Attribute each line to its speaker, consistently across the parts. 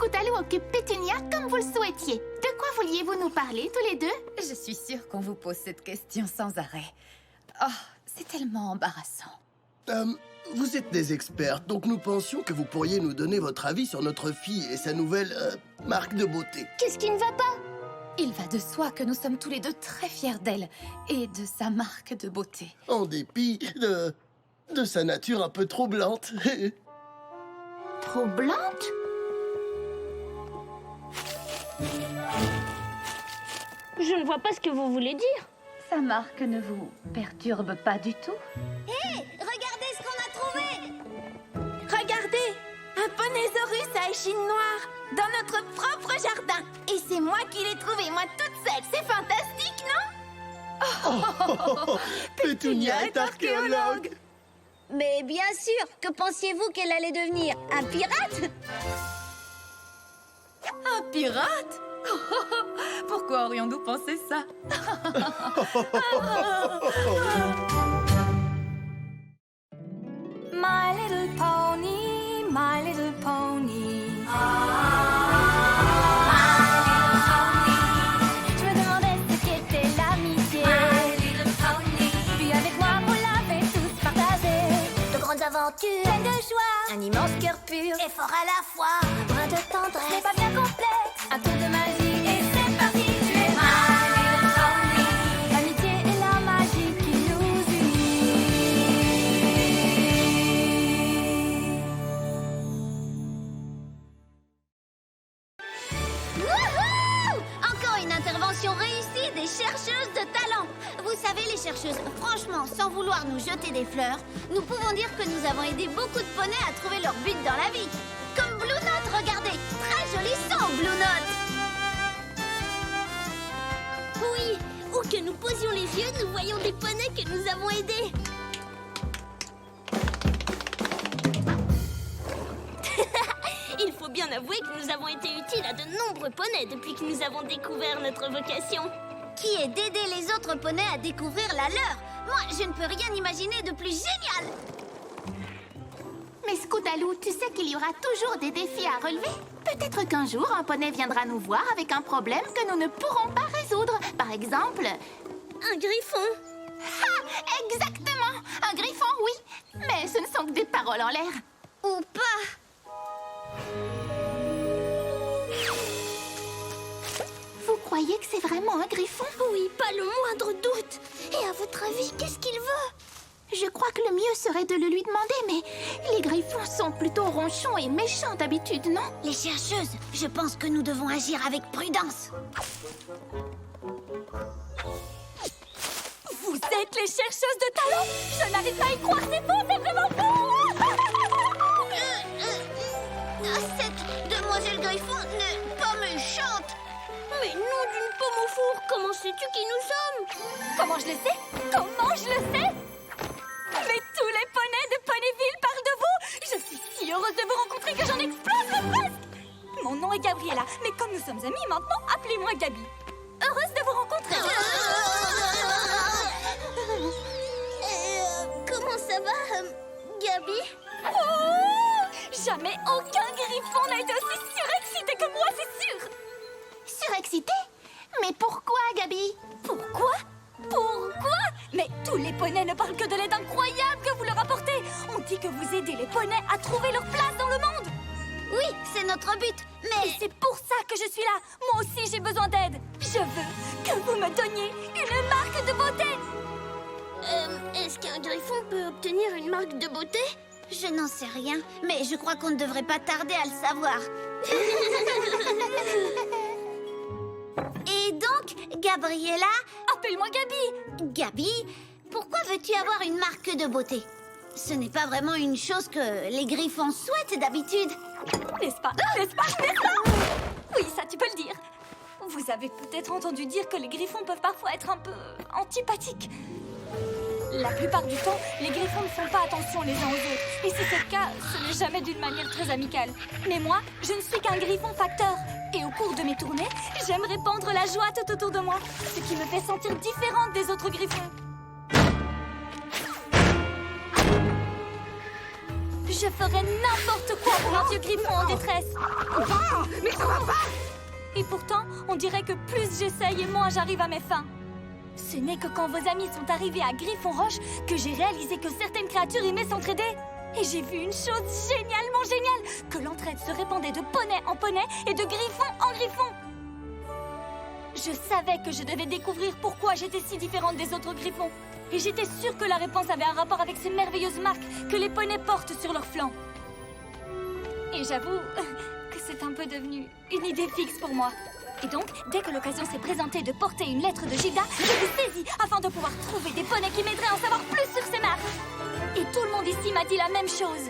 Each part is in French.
Speaker 1: Scootaloo occupe Pétunia comme vous le souhaitiez. De quoi vouliez-vous nous parler, tous les deux?
Speaker 2: Je suis sûre qu'on vous pose cette question sans arrêt. Oh, c'est tellement embarrassant.
Speaker 3: Vous êtes des expertes, donc nous pensions que vous pourriez nous donner votre avis sur notre fille et sa nouvelle marque de beauté.
Speaker 4: Qu'est-ce qui ne va pas?
Speaker 2: Il va de soi que nous sommes tous les deux très fiers d'elle et de sa marque de beauté.
Speaker 3: En dépit de sa nature un peu troublante.
Speaker 1: Troublante?
Speaker 4: Je ne vois pas ce que vous voulez dire.
Speaker 2: Sa marque ne vous perturbe pas du tout?
Speaker 5: Regardez ce qu'on a trouvé!
Speaker 1: Regardez! Un poneysaurus à échine noire dans notre propre jardin. Et c'est moi qui l'ai trouvé, moi toute seule. C'est fantastique, non?
Speaker 3: Pétunia est archéologue.
Speaker 5: Mais bien sûr, que pensiez-vous qu'elle allait devenir? Un pirate?
Speaker 2: Un pirate? Pourquoi aurions-nous pensé ça?
Speaker 6: My little pony, my little pony. Je me demandais ce qu'était l'amitié. Puis avec moi, vous l'avez tous partagé.
Speaker 5: De grandes aventures,
Speaker 6: Pleine de joie,
Speaker 5: un immense cœur pur,
Speaker 6: et fort à la fois.
Speaker 5: un brin de
Speaker 6: Ce n'est
Speaker 5: tendresse.
Speaker 6: pas bien complexe, un tour de magie et c'est parti. Tu es my little pony. L'amitié et la magie qui nous unit.
Speaker 5: Wouhou! Encore une intervention réussie des chercheuses de talent. Vous savez, les chercheuses, franchement, sans vouloir nous jeter des fleurs, nous pouvons dire que nous avons aidé beaucoup de poneys à trouver leur but dans la vie. Comme Blue Note, regardez, très joli son, Blue Note. Oui, où que nous posions les yeux, nous voyons des poneys que nous avons aidés. Il faut bien avouer que nous avons été utiles à de nombreux poneys depuis que nous avons découvert notre vocation. Qui est d'aider les autres poneys à découvrir la leur. Moi, je ne peux rien imaginer de plus génial.
Speaker 1: Mais Scootaloo, tu sais qu'il y aura toujours des défis à relever. Peut-être qu'un jour, un poney viendra nous voir avec un problème que nous ne pourrons pas résoudre. Par exemple...
Speaker 5: Un griffon.
Speaker 1: Ah, exactement! Un griffon, oui. Mais ce ne sont que des paroles en l'air.
Speaker 5: Ou pas.
Speaker 1: Vous croyez que c'est vraiment un griffon?
Speaker 5: Oui, pas le moindre doute. Et à votre avis, qu'est-ce qu'il veut?
Speaker 1: Je crois que le mieux serait de le lui demander, mais les griffons sont plutôt ronchons et méchants d'habitude, non?
Speaker 5: Les chercheuses, je pense que nous devons agir avec prudence.
Speaker 6: Vous êtes les chercheuses de talent. Je n'arrive pas à y croire, c'est faux, c'est vraiment faux.
Speaker 5: Cette demoiselle Griffon n'est pas méchante. Mais non d'une pomme au four, comment sais-tu qui nous sommes?
Speaker 6: Comment je le sais? Comment je le sais? Mais tous les poneys de Ponyville parlent de vous. Je suis si heureuse de vous rencontrer que j'en explose presque. Mon nom est Gabriella, mais comme nous sommes amis maintenant, appelez-moi Gabi. Heureuse de vous rencontrer.
Speaker 5: Comment ça va, Gabi?
Speaker 6: Oh, jamais aucun griffon n'a été aussi surexcité que moi, c'est sûr.
Speaker 1: Surexcité? Mais pourquoi, Gabi?
Speaker 6: Pourquoi? Pourquoi? Mais tous les poneys ne parlent que de l'aide incroyable que vous leur apportez. On dit que vous aidez les poneys à trouver leur place dans le monde.
Speaker 5: Oui, c'est notre but,
Speaker 6: Et
Speaker 5: mais...
Speaker 6: c'est pour ça que je suis là. Moi aussi, j'ai besoin d'aide. Je veux que vous me donniez une marque de beauté.
Speaker 5: Est-ce qu'un griffon peut obtenir une marque de beauté? Je n'en sais rien, mais je crois qu'on ne devrait pas tarder à le savoir. Et donc, Gabriella,
Speaker 6: Appelle-moi Gabi.
Speaker 5: Gabi, pourquoi veux-tu avoir une marque de beauté? Ce n'est pas vraiment une chose que les griffons souhaitent d'habitude.
Speaker 6: N'est-ce pas? N'est-ce pas? N'est-ce pas? Oui, ça, tu peux le dire. Vous avez peut-être entendu dire que les griffons peuvent parfois être un peu antipathiques. La plupart du temps, les griffons ne font pas attention les uns aux autres. Et si c'est le cas, ce n'est jamais d'une manière très amicale. Mais moi, je ne suis qu'un griffon facteur. Et au cours de mes tournées, j'aime répandre la joie tout autour de moi, ce qui me fait sentir différente des autres griffons. Je ferais n'importe quoi pour un vieux griffon en détresse.
Speaker 2: Mais ça va pas!
Speaker 6: Et pourtant, on dirait que plus j'essaye et moins j'arrive à mes fins. Ce n'est que quand vos amis sont arrivés à Griffon Roche que j'ai réalisé que certaines créatures aimaient s'entraider. Et j'ai vu une chose génialement géniale, que l'entraide se répandait de poney en poney et de griffon en griffon. Je savais que je devais découvrir pourquoi j'étais si différente des autres griffons. Et j'étais sûre que la réponse avait un rapport avec ces merveilleuses marques que les poneys portent sur leurs flancs. Et j'avoue que c'est un peu devenu une idée fixe pour moi. Et donc, dès que l'occasion s'est présentée de porter une lettre de Gilda, je l'ai saisie afin de pouvoir trouver des poneys qui m'aideraient à en savoir plus sur ces marques. Et tout le monde ici m'a dit la même chose.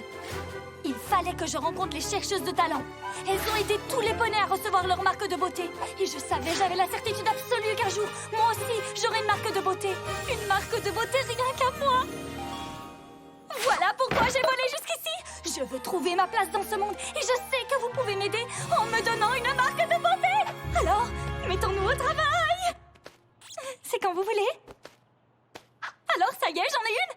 Speaker 6: Il fallait que je rencontre les chercheuses de talent. Elles ont aidé tous les poneys à recevoir leur marque de beauté. Et je savais, j'avais la certitude absolue qu'un jour, moi aussi, j'aurais une marque de beauté. Une marque de beauté rien qu'à moi. Voilà pourquoi j'ai volé jusqu'ici. Je veux trouver ma place dans ce monde. Et je sais que vous pouvez m'aider en me donnant une marque de beauté. Alors, mettons-nous au travail. C'est quand vous voulez. Alors, ça y est, j'en ai une.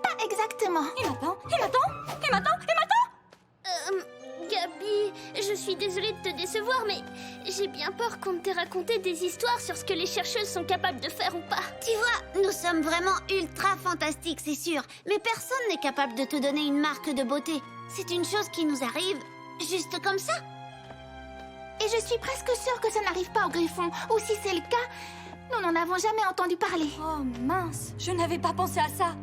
Speaker 1: Pas exactement.
Speaker 6: Et maintenant? Et maintenant? Et maintenant? Et maintenant?
Speaker 4: Gabi, je suis désolée de te décevoir, mais j'ai bien peur qu'on t'ait raconté des histoires sur ce que les chercheuses sont capables de faire ou pas.
Speaker 5: Tu vois, nous sommes vraiment ultra fantastiques, c'est sûr. Mais personne n'est capable de te donner une marque de beauté. C'est une chose qui nous arrive juste comme ça.
Speaker 1: Et je suis presque sûre que ça n'arrive pas au griffon. Ou si c'est le cas, nous n'en avons jamais entendu parler.
Speaker 6: Oh mince, je n'avais pas pensé à ça.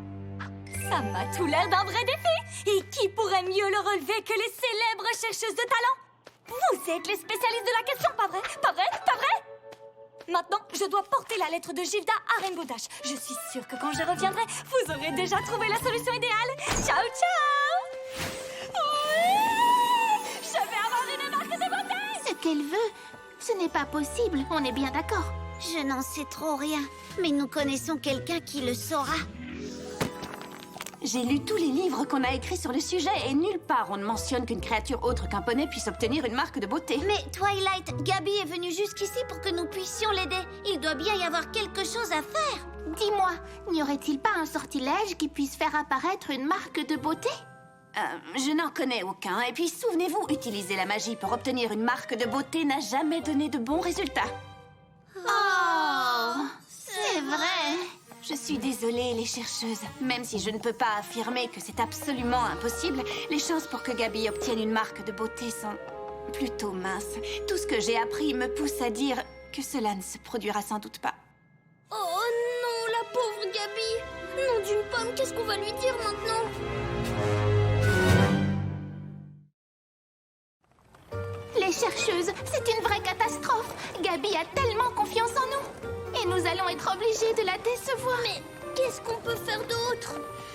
Speaker 6: Ça m'a tout l'air d'un vrai défi. Et qui pourrait mieux le relever que les célèbres chercheuses de talent? Vous êtes les spécialistes de la question, pas vrai? Pas vrai? Pas vrai? Maintenant, je dois porter la lettre de Gilda à Rainbow Dash. Je suis sûre que quand je reviendrai, vous aurez déjà trouvé la solution idéale. Ciao, ciao! Oui! Je vais avoir une marque de beauté!
Speaker 1: Ce qu'elle veut, ce n'est pas possible, on est bien d'accord.
Speaker 5: Je n'en sais trop rien, mais nous connaissons quelqu'un qui le saura.
Speaker 7: J'ai lu tous les livres qu'on a écrits sur le sujet et nulle part on ne mentionne qu'une créature autre qu'un poney puisse obtenir une marque de beauté.
Speaker 5: Mais Twilight, Gabi est venue jusqu'ici pour que nous puissions l'aider. Il doit bien y avoir quelque chose à faire.
Speaker 1: Dis-moi, n'y aurait-il pas un sortilège qui puisse faire apparaître une marque de beauté?
Speaker 7: Je n'en connais aucun. Et puis souvenez-vous, utiliser la magie pour obtenir une marque de beauté n'a jamais donné de bons résultats.
Speaker 1: Oh, c'est vrai.
Speaker 7: Je suis désolée, les chercheuses. Même si je ne peux pas affirmer que c'est absolument impossible, les chances pour que Gabi obtienne une marque de beauté sont plutôt minces. Tout ce que j'ai appris me pousse à dire que cela ne se produira sans doute pas.
Speaker 4: Oh non, la pauvre Gabi. Nom d'une pomme, qu'est-ce qu'on va lui dire maintenant?
Speaker 1: Les chercheuses, c'est une vraie catastrophe. Gabi a tellement confiance en nous. Et nous allons être obligés de la décevoir.
Speaker 4: Mais qu'est-ce qu'on peut faire d'autre?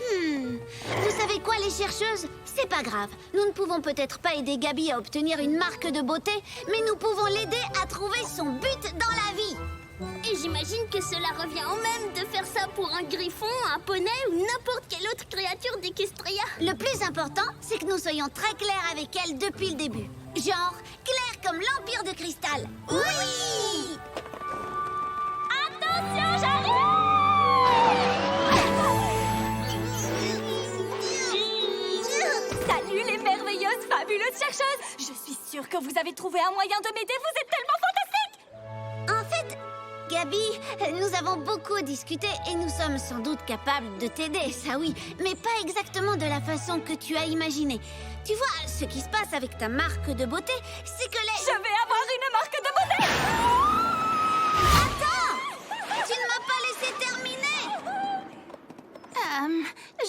Speaker 5: Vous savez quoi, les chercheuses? C'est pas grave. Nous ne pouvons peut-être pas aider Gabi à obtenir une marque de beauté, mais nous pouvons l'aider à trouver son but dans la vie.
Speaker 4: Et j'imagine que cela revient au même de faire ça pour un griffon, un poney ou n'importe quelle autre créature d'Equestria.
Speaker 5: Le plus important, c'est que nous soyons très clairs avec elle depuis le début. Genre, clair comme l'Empire de Cristal. Oui!
Speaker 6: Attention, j'arrive! Salut les merveilleuses, fabuleuses chercheuses! Je suis sûre que vous avez trouvé un moyen de m'aider, vous êtes tellement fantastiques!
Speaker 5: En fait, Gabi, nous avons beaucoup discuté et nous sommes sans doute capables de t'aider, ça oui, mais pas exactement de la façon que tu as imaginé. Tu vois, ce qui se passe avec ta marque de beauté, c'est que les...
Speaker 6: Je vais avoir une marque de beauté!
Speaker 5: Attends! Tu ne m'as pas laissé terminer!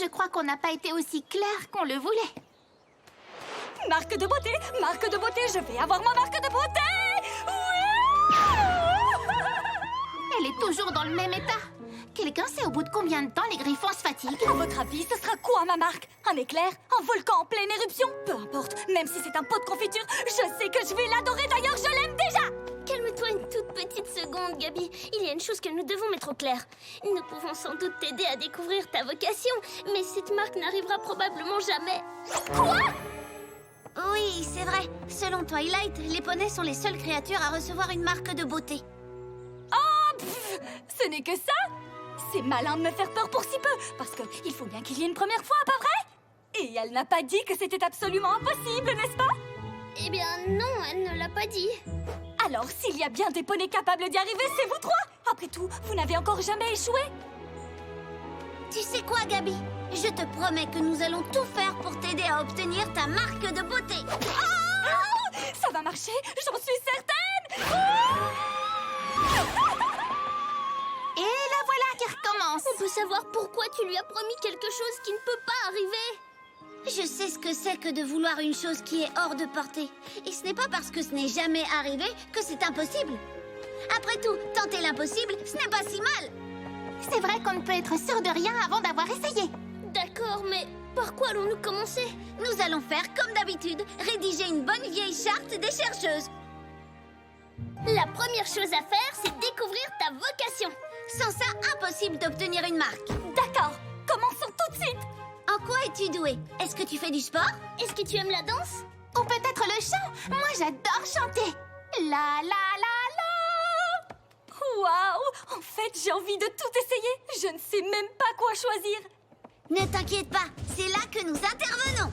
Speaker 1: Je crois qu'on n'a pas été aussi clair qu'on le voulait.
Speaker 6: Marque de beauté, je vais avoir ma marque de beauté! Oui!
Speaker 1: Elle est toujours dans le même état. Quelqu'un sait au bout de combien de temps les griffons se fatiguent?
Speaker 6: À votre avis, ce sera quoi ma marque? Un éclair? Un volcan en pleine éruption? Peu importe, même si c'est un pot de confiture, je sais que je vais l'adorer, d'ailleurs je l'aime déjà!
Speaker 4: Calme-toi une toute petite seconde, Gabi. Il y a une chose que nous devons mettre au clair. Nous pouvons sans doute t'aider à découvrir ta vocation, mais cette marque n'arrivera probablement jamais.
Speaker 6: Quoi?
Speaker 5: Oui, c'est vrai. Selon Twilight, les poneys sont les seules créatures à recevoir une marque de beauté.
Speaker 6: Oh, pff, ce n'est que ça? C'est malin de me faire peur pour si peu, parce qu'il faut bien qu'il y ait une première fois, pas vrai? Et elle n'a pas dit que c'était absolument impossible, n'est-ce pas?
Speaker 4: Eh bien non, elle ne l'a pas dit.
Speaker 6: Alors, s'il y a bien des poneys capables d'y arriver, c'est vous trois! Après tout, vous n'avez encore jamais échoué!
Speaker 5: Tu sais quoi, Gabi? Je te promets que nous allons tout faire pour t'aider à obtenir ta marque de beauté.
Speaker 6: Ah, ça va marcher, j'en suis certaine!
Speaker 1: Et la voilà qui recommence.
Speaker 4: On peut savoir pourquoi tu lui as promis quelque chose qui ne peut pas arriver.
Speaker 5: Je sais ce que c'est que de vouloir une chose qui est hors de portée. Et ce n'est pas parce que ce n'est jamais arrivé que c'est impossible. Après tout, tenter l'impossible, ce n'est pas si mal.
Speaker 1: C'est vrai qu'on ne peut être sûr de rien avant d'avoir essayé.
Speaker 4: D'accord, mais par quoi allons-nous commencer?
Speaker 5: Nous allons faire comme d'habitude, rédiger une bonne vieille charte des chercheuses.
Speaker 4: La première chose à faire, c'est découvrir ta vocation.
Speaker 5: Sans ça, impossible d'obtenir une marque.
Speaker 6: D'accord, commençons tout de suite!
Speaker 5: En quoi es-tu douée? Est-ce que tu fais du sport?
Speaker 4: Est-ce que tu aimes la danse?
Speaker 1: Ou peut-être le chant. Moi, j'adore chanter. La la la la.
Speaker 6: Waouh! En fait, j'ai envie de tout essayer! Je ne sais même pas quoi choisir!
Speaker 5: Ne t'inquiète pas, c'est là que nous intervenons.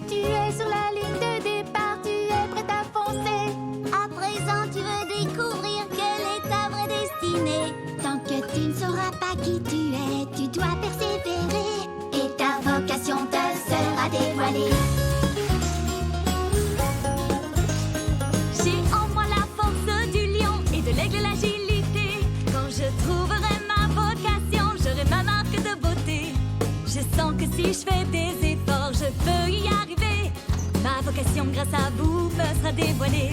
Speaker 1: Tu es sur la ligne de départ, tu es prête à foncer.
Speaker 5: À présent, tu veux découvrir quelle est ta vraie destinée.
Speaker 1: Tant que tu ne sauras pas qui tu es, tu dois persévérer. Et ta vocation te sera dévoilée.
Speaker 6: J'ai en moi la force du lion et de l'aigle l'agilité. Quand je trouverai ma vocation, j'aurai ma marque de beauté. Je sens que si je fais des efforts, je peux y arriver. Ma vocation, grâce à vous, me sera dévoilée.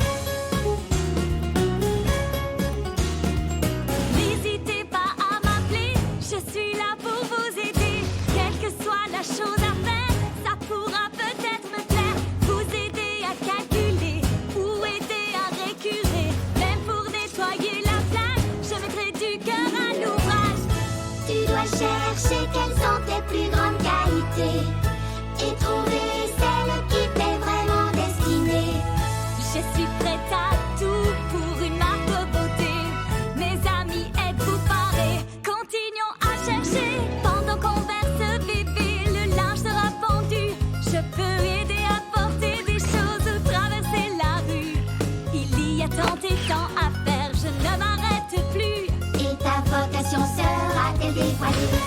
Speaker 6: N'hésitez pas à m'appeler, je suis là pour vous aider. Quelle que soit la chose à faire, ça pourra peut-être me plaire. Vous aider à calculer ou aider à récurer. Même pour nettoyer la plage, je mettrai du cœur à l'ouvrage.
Speaker 1: Tu dois chercher quelles sont tes plus grandes qualités et trouver celle qui t'est vraiment destinée.
Speaker 6: Je suis prête à tout pour une marque de beauté. Mes amis, êtes-vous parés? Continuons à chercher. Pendant qu'on verse bébé, le linge sera pendu. Je peux aider à porter des choses ou traverser la rue. Il y a tant et tant à faire, je ne m'arrête plus.
Speaker 1: Et ta vocation sera dévoilée.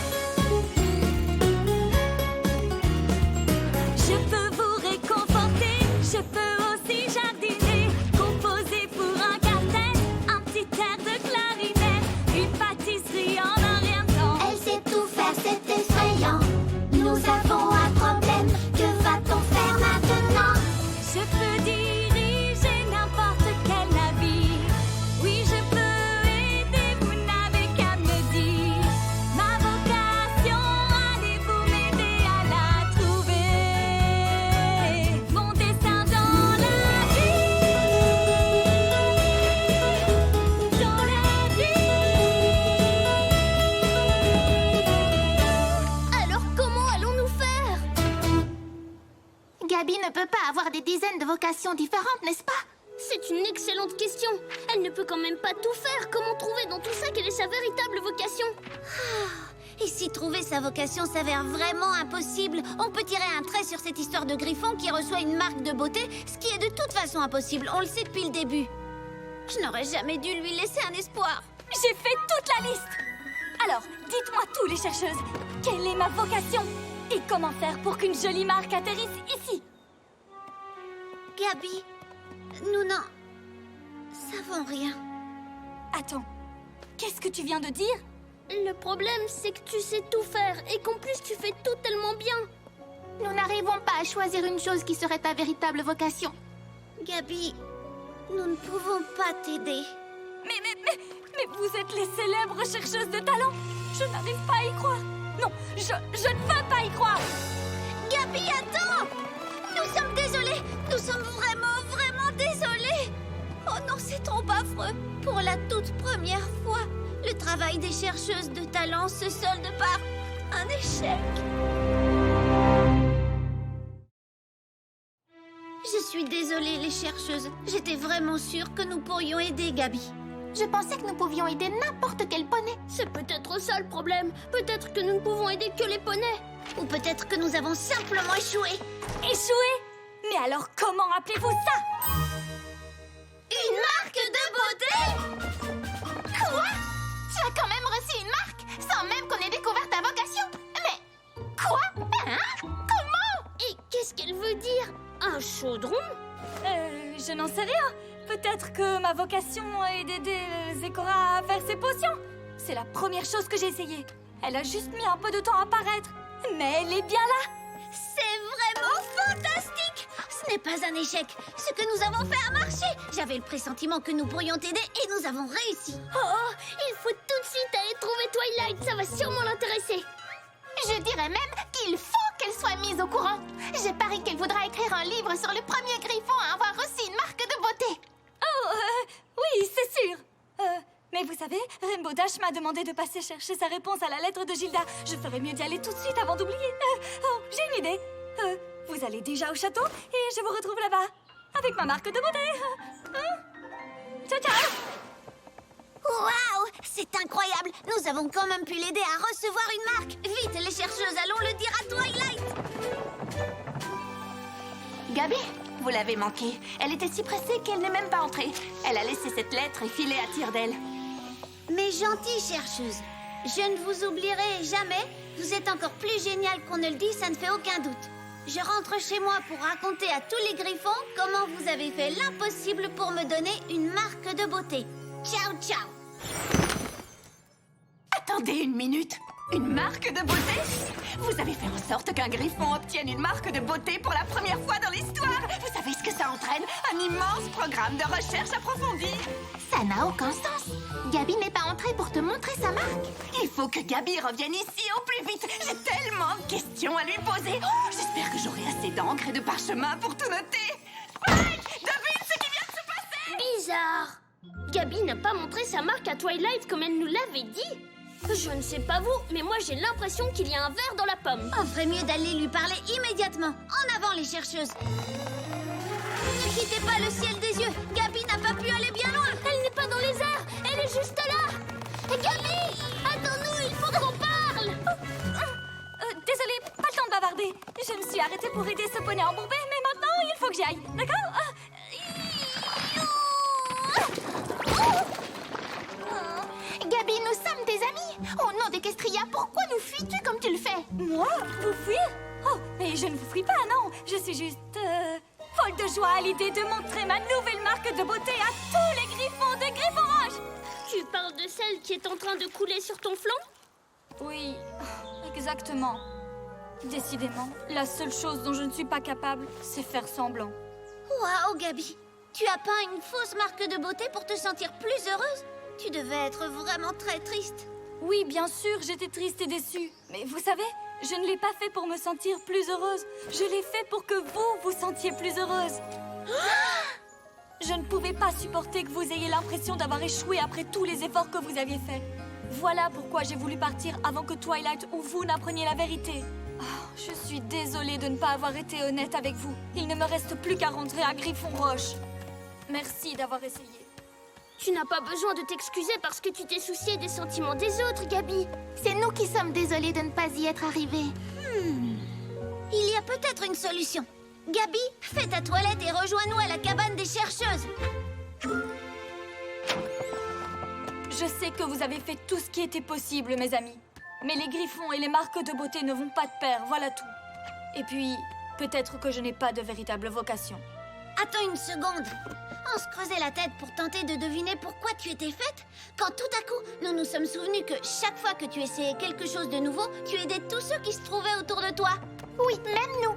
Speaker 6: Je peux vous réconforter, je peux aussi jardiner, composer pour un quartet, un petit air de clarinette, une pâtisserie en un rien de temps.
Speaker 1: Elle sait tout faire, c'est effrayant. Nous avons un problème, que va-t-on faire maintenant?
Speaker 6: Je peux diriger n'importe quel navire. Oui, je peux aider, vous n'avez qu'à me dire. Ma vocation, allez-vous m'aider à la trouver? Mon destin dans la vie. Dans la vie.
Speaker 4: Alors comment allons-nous faire?
Speaker 1: Gabi ne peut pas avoir des dizaines de vocations différentes, n'est-ce pas?
Speaker 4: C'est une excellente question. Elle ne peut quand même pas tout faire. Comment trouver dans tout ça quelle est sa véritable vocation?
Speaker 5: Et si trouver sa vocation s'avère vraiment impossible, on peut tirer un trait sur cette histoire de Griffon qui reçoit une marque de beauté, ce qui est de toute façon impossible, on le sait depuis le début. Je n'aurais jamais dû lui laisser un espoir.
Speaker 6: J'ai fait toute la liste. Alors, dites-moi tout, les chercheuses. Quelle est ma vocation? Et comment faire pour qu'une jolie marque atterrisse ici?
Speaker 5: Gabi, nous n'en savons rien.
Speaker 6: Attends, qu'est-ce que tu viens de dire?
Speaker 4: Le problème, c'est que tu sais tout faire et qu'en plus tu fais tout tellement bien.
Speaker 1: Nous n'arrivons pas à choisir une chose qui serait ta véritable vocation.
Speaker 5: Gabi, nous ne pouvons pas t'aider.
Speaker 6: Mais vous êtes les célèbres chercheuses de talent. Je n'arrive pas à y croire. Non, je ne veux pas y croire.
Speaker 5: Gabi, attends! Nous sommes désolés! Nous sommes vraiment désolés! Oh non, c'est trop affreux! Pour la toute première fois, le travail des chercheuses de talent se solde par un échec. Je suis désolée, les chercheuses. J'étais vraiment sûre que nous pourrions aider Gabi.
Speaker 1: Je pensais que nous pouvions aider n'importe quel poney.
Speaker 4: C'est peut-être ça le problème. Peut-être que nous ne pouvons aider que les poneys.
Speaker 5: Ou peut-être que nous avons simplement échoué.
Speaker 6: Échoué? Mais alors comment appelez-vous ça?
Speaker 5: Une marque de beauté?
Speaker 1: Quoi? Tu as quand même reçu une marque sans même qu'on ait découvert ta vocation. Mais quoi? Hein? Comment?
Speaker 4: Et qu'est-ce qu'elle veut dire? Un chaudron?
Speaker 6: Je n'en sais rien. Peut-être que ma vocation est d'aider Zecora à faire ses potions. C'est la première chose que j'ai essayée. Elle a juste mis un peu de temps à apparaître. Mais elle est bien là.
Speaker 5: C'est vraiment fantastique! Ce n'est pas un échec. Ce que nous avons fait a marché. J'avais le pressentiment que nous pourrions t'aider et nous avons réussi.
Speaker 4: Oh, il faut tout de suite aller trouver Twilight. Ça va sûrement l'intéresser.
Speaker 1: Je dirais même qu'il faut qu'elle soit mise au courant. J'ai parié qu'elle voudra écrire un livre sur le premier griffon à avoir reçu une marque de beauté.
Speaker 6: Oh, oui, c'est sûr. Mais vous savez, Rainbow Dash m'a demandé de passer chercher sa réponse à la lettre de Gilda. Je ferais mieux d'y aller tout de suite avant d'oublier. Oh, j'ai une idée. Vous allez déjà au château et je vous retrouve là-bas. Avec ma marque de beauté. Ciao, ciao.
Speaker 5: Waouh! C'est incroyable! Nous avons quand même pu l'aider à recevoir une marque! Vite, les chercheuses, allons le dire à Twilight!
Speaker 7: Gabi, vous l'avez manquée. Elle était si pressée qu'elle n'est même pas entrée. Elle a laissé cette lettre et filé à tire d'aile.
Speaker 5: Mes gentilles chercheuses, je ne vous oublierai jamais. Vous êtes encore plus géniales qu'on ne le dit, ça ne fait aucun doute. Je rentre chez moi pour raconter à tous les griffons comment vous avez fait l'impossible pour me donner une marque de beauté. Ciao, ciao!
Speaker 7: Attendez une minute. Une marque de beauté? Vous avez fait en sorte qu'un griffon obtienne une marque de beauté pour la première fois dans l'histoire. Vous savez ce que ça entraîne? Un immense programme de recherche approfondie.
Speaker 1: Ça n'a aucun sens. Gabi n'est pas entrée pour te montrer sa marque.
Speaker 7: Il faut que Gabi revienne ici au plus vite. J'ai tellement de questions à lui poser. Oh, j'espère que j'aurai assez d'encre et de parchemin pour tout noter. Spike, devine ce qui vient de se passer.
Speaker 4: Bizarre. Gabi n'a pas montré sa marque à Twilight comme elle nous l'avait dit. Je ne sais pas vous, mais moi j'ai l'impression qu'il y a un verre dans la pomme.
Speaker 5: On ferait mieux d'aller lui parler immédiatement. En avant, les chercheuses. Ne quittez pas le ciel des yeux. Gabi n'a pas pu aller bien loin.
Speaker 4: Elle n'est pas dans les airs, elle est juste là. Gabi, attends-nous, il faut qu'on parle.
Speaker 6: Désolée, pas le temps de bavarder. Je me suis arrêtée pour aider ce poney embourbé, mais maintenant il faut que j'y aille. D'accord?
Speaker 1: Gabi, nous sommes tes amis. Au nom d'Equestria, pourquoi nous fuis-tu comme tu le fais?
Speaker 6: Moi? Vous fuir? Oh, mais je ne vous fuis pas, non. Je suis juste folle de joie à l'idée de montrer ma nouvelle marque de beauté à tous les griffons de Griffonroche.
Speaker 4: Tu parles de celle qui est en train de couler sur ton flanc?
Speaker 6: Oui, exactement. Décidément, la seule chose dont je ne suis pas capable, c'est faire semblant.
Speaker 5: Waouh, Gabi. Tu as peint une fausse marque de beauté pour te sentir plus heureuse? Tu devais être vraiment très triste.
Speaker 6: Oui, bien sûr, j'étais triste et déçue. Mais vous savez, je ne l'ai pas fait pour me sentir plus heureuse. Je l'ai fait pour que vous vous sentiez plus heureuse. Je ne pouvais pas supporter que vous ayez l'impression d'avoir échoué après tous les efforts que vous aviez faits. Voilà pourquoi j'ai voulu partir avant que Twilight ou vous n'appreniez la vérité. Oh, je suis désolée de ne pas avoir été honnête avec vous. Il ne me reste plus qu'à rentrer à Griffonroche. Merci d'avoir essayé.
Speaker 4: Tu n'as pas besoin de t'excuser parce que tu t'es soucié des sentiments des autres, Gabi.
Speaker 1: C'est nous qui sommes désolés de ne pas y être arrivés.
Speaker 5: Il y a peut-être une solution. Gabi, fais ta toilette et rejoins-nous à la cabane des chercheuses.
Speaker 6: Je sais que vous avez fait tout ce qui était possible, mes amis. Mais les griffons et les marques de beauté ne vont pas de pair, voilà tout. Et puis, peut-être que je n'ai pas de véritable vocation.
Speaker 5: Attends une seconde. On se creusait la tête pour tenter de deviner pourquoi tu étais faite, quand tout à coup, nous nous sommes souvenus que chaque fois que tu essayais quelque chose de nouveau, tu aidais tous ceux qui se trouvaient autour de toi.
Speaker 1: Oui, même nous.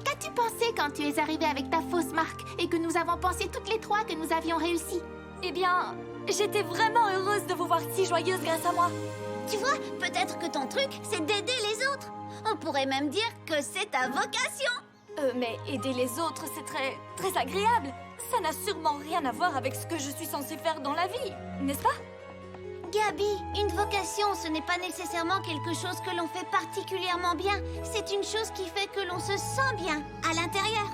Speaker 1: Qu'as-tu pensé quand tu es arrivée avec ta fausse marque et que nous avons pensé toutes les trois que nous avions réussi?
Speaker 6: Eh bien, j'étais vraiment heureuse de vous voir si joyeuse grâce à moi.
Speaker 5: Tu vois, peut-être que ton truc, c'est d'aider les autres. On pourrait même dire que c'est ta vocation.
Speaker 6: Mais aider les autres, c'est très agréable. Ça n'a sûrement rien à voir avec ce que je suis censée faire dans la vie, n'est-ce pas?
Speaker 5: Gabi, une vocation, ce n'est pas nécessairement quelque chose que l'on fait particulièrement bien. C'est une chose qui fait que l'on se sent bien, à l'intérieur.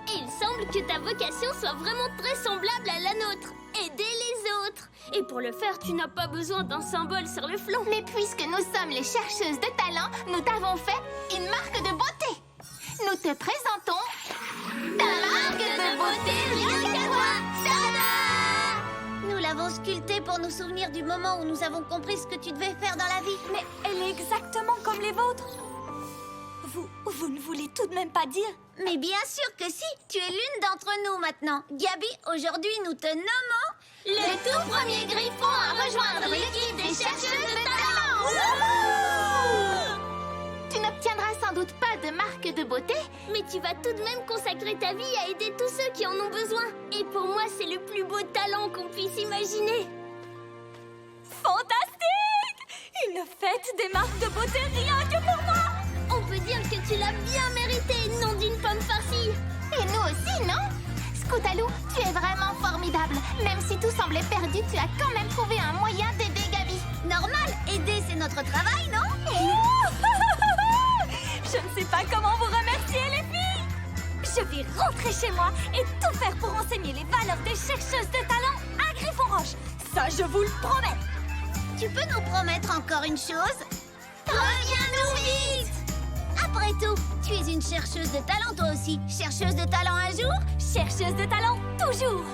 Speaker 4: Il semble que ta vocation soit vraiment très semblable à la nôtre. Aider les autres. Et pour le faire, tu n'as pas besoin d'un symbole sur le flanc.
Speaker 1: Mais puisque nous sommes les chercheuses de talent, nous t'avons fait une marque de beauté. Nous te présentons ta marque de beauté rien qu'à toi. Tada!
Speaker 5: Nous l'avons sculptée pour nous souvenir du moment où nous avons compris ce que tu devais faire dans la vie.
Speaker 6: Mais elle est exactement comme les vôtres. Vous ne voulez tout de même pas dire?
Speaker 5: Mais bien sûr que si, tu es l'une d'entre nous maintenant. Gabi, aujourd'hui nous te nommons
Speaker 1: Le tout premier griffon à rejoindre l'équipe des chercheuses de talent. Tu n'obtiendras sans doute pas de marque de beauté,
Speaker 4: Mais tu vas tout de même consacrer ta vie à aider tous ceux qui en ont besoin. Et pour moi, c'est le plus beau talent qu'on puisse imaginer.
Speaker 6: Fantastique! Une fête des marques de beauté rien que pour moi!
Speaker 4: On peut dire que tu l'as bien mérité, nom d'une pomme farcie.
Speaker 1: et nous aussi, non? Scootaloo, tu es vraiment formidable. Même si tout semblait perdu, tu as quand même trouvé un moyen d'aider Gabi.
Speaker 5: normal. Aider, c'est notre travail, non?
Speaker 6: Je ne sais pas comment vous remercier, les filles! Je vais rentrer chez moi et tout faire pour enseigner les valeurs des chercheuses de talent à Griffonroche. Ça, je vous le promets!
Speaker 5: Tu peux nous promettre encore une chose? Reviens-nous vite! Après tout, tu es une chercheuse de talent toi aussi. Chercheuse de talent un jour,
Speaker 6: Chercheuse de talent, toujours!